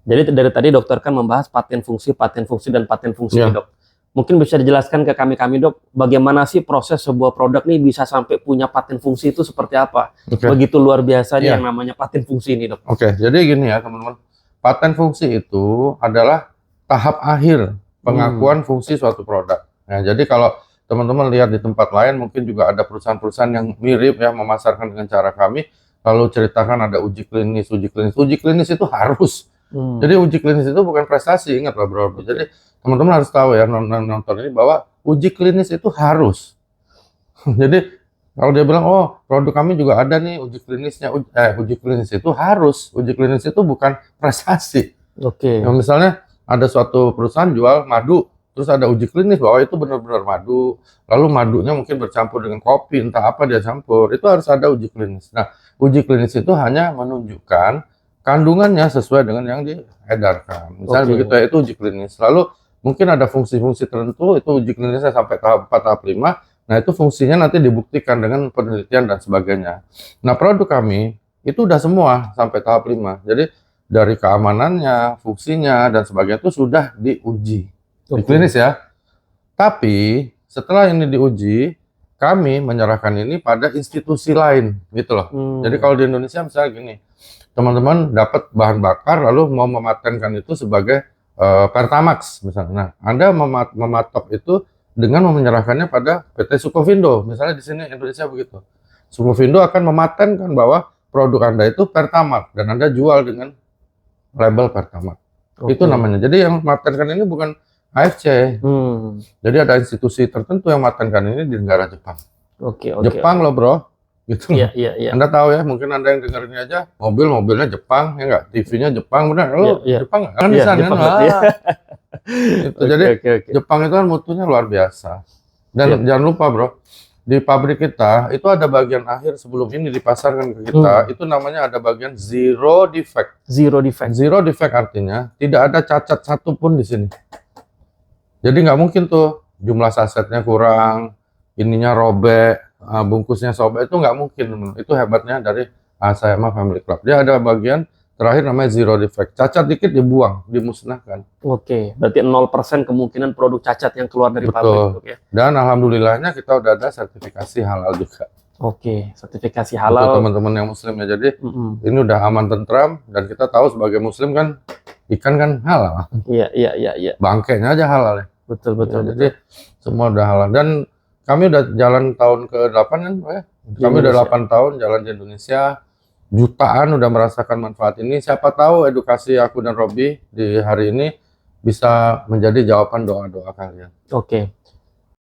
Jadi dari tadi dokter kan membahas paten fungsi, dan paten fungsi Ya. nih, dok. Mungkin bisa dijelaskan ke kami dok, bagaimana sih proses sebuah produk nih bisa sampai punya paten fungsi itu seperti apa? Oke. Begitu luar biasanya Ya. yang namanya paten fungsi ini, dok. Oke, jadi gini ya teman-teman. Paten fungsi itu adalah tahap akhir pengakuan fungsi suatu produk. Nah, jadi kalau teman-teman lihat di tempat lain, mungkin juga ada perusahaan-perusahaan yang mirip ya memasarkan dengan cara kami. Lalu ceritakan ada uji klinis. Uji klinis itu harus. Jadi uji klinis itu bukan prestasi, ingat lah bro. Jadi teman-teman harus tahu ya nonton ini bahwa uji klinis itu harus. Jadi kalau dia bilang, oh produk kami juga ada nih uji klinisnya, uji klinis itu harus. Uji klinis itu bukan prestasi. Oke. Nah, misalnya ada suatu perusahaan jual madu, terus ada uji klinis bahwa itu benar-benar madu, lalu madunya mungkin bercampur dengan kopi, entah apa dia campur, itu harus ada uji klinis. Nah, uji klinis itu hanya menunjukkan kandungannya sesuai dengan yang diedarkan. Misalnya begitu ya, itu uji klinis. Lalu mungkin ada fungsi-fungsi tertentu, itu uji klinisnya sampai tahap 4, tahap 5. Nah, itu fungsinya nanti dibuktikan dengan penelitian dan sebagainya. Nah, produk kami itu udah semua sampai tahap 5. Jadi dari keamanannya, fungsinya, dan sebagainya itu sudah diuji di klinis ya. Tapi setelah ini diuji, kami menyerahkan ini pada institusi lain gitu loh. Jadi kalau di Indonesia misalnya gini, teman-teman dapat bahan bakar lalu mau mematenkan itu sebagai Pertamax misalnya. Nah, Anda mematok itu dengan menyerahkannya pada PT Sukovindo. Misalnya di sini Indonesia begitu. Sukovindo akan mematenkan bahwa produk Anda itu Pertamax dan Anda jual dengan label Pertamax. Itu namanya. Jadi yang mematenkan ini bukan AFC. Jadi ada institusi tertentu yang mematenkan ini di negara Jepang. Jepang loh bro. Gitu. Iya. Anda tahu ya, mungkin Anda yang dengar ini aja, mobilnya Jepang, ya nggak? TV-nya Jepang, benar? Lo Jepang nggak? Kan di sana Jadi Jepang itu kan mutunya luar biasa. Dan jangan lupa bro, di pabrik kita itu ada bagian akhir sebelum ini dipasarkan ke kita, itu namanya ada bagian zero defect. Zero defect artinya tidak ada cacat satupun di sini. Jadi nggak mungkin tuh jumlah sasetnya kurang, ininya robek, bungkusnya sobek, itu nggak mungkin. Itu hebatnya dari ASMA Family Club. Dia ada bagian terakhir namanya zero defect. Cacat dikit dibuang, dimusnahkan. Berarti 0% kemungkinan produk cacat yang keluar dari pabrik. Ya? Dan alhamdulillahnya kita udah ada sertifikasi halal juga. Sertifikasi halal. Teman-teman yang muslim ya. Jadi ini udah aman tentram, dan kita tahu sebagai muslim kan ikan kan halal. Iya. Bangkainya aja halal ya. Betul. Jadi semua udah halal. Dan kami udah jalan tahun ke-8 kan, ya. Kami udah 8 tahun jalan di Indonesia. Jutaan udah merasakan manfaat ini. Siapa tahu edukasi aku dan Robi di hari ini bisa menjadi jawaban doa-doa kalian.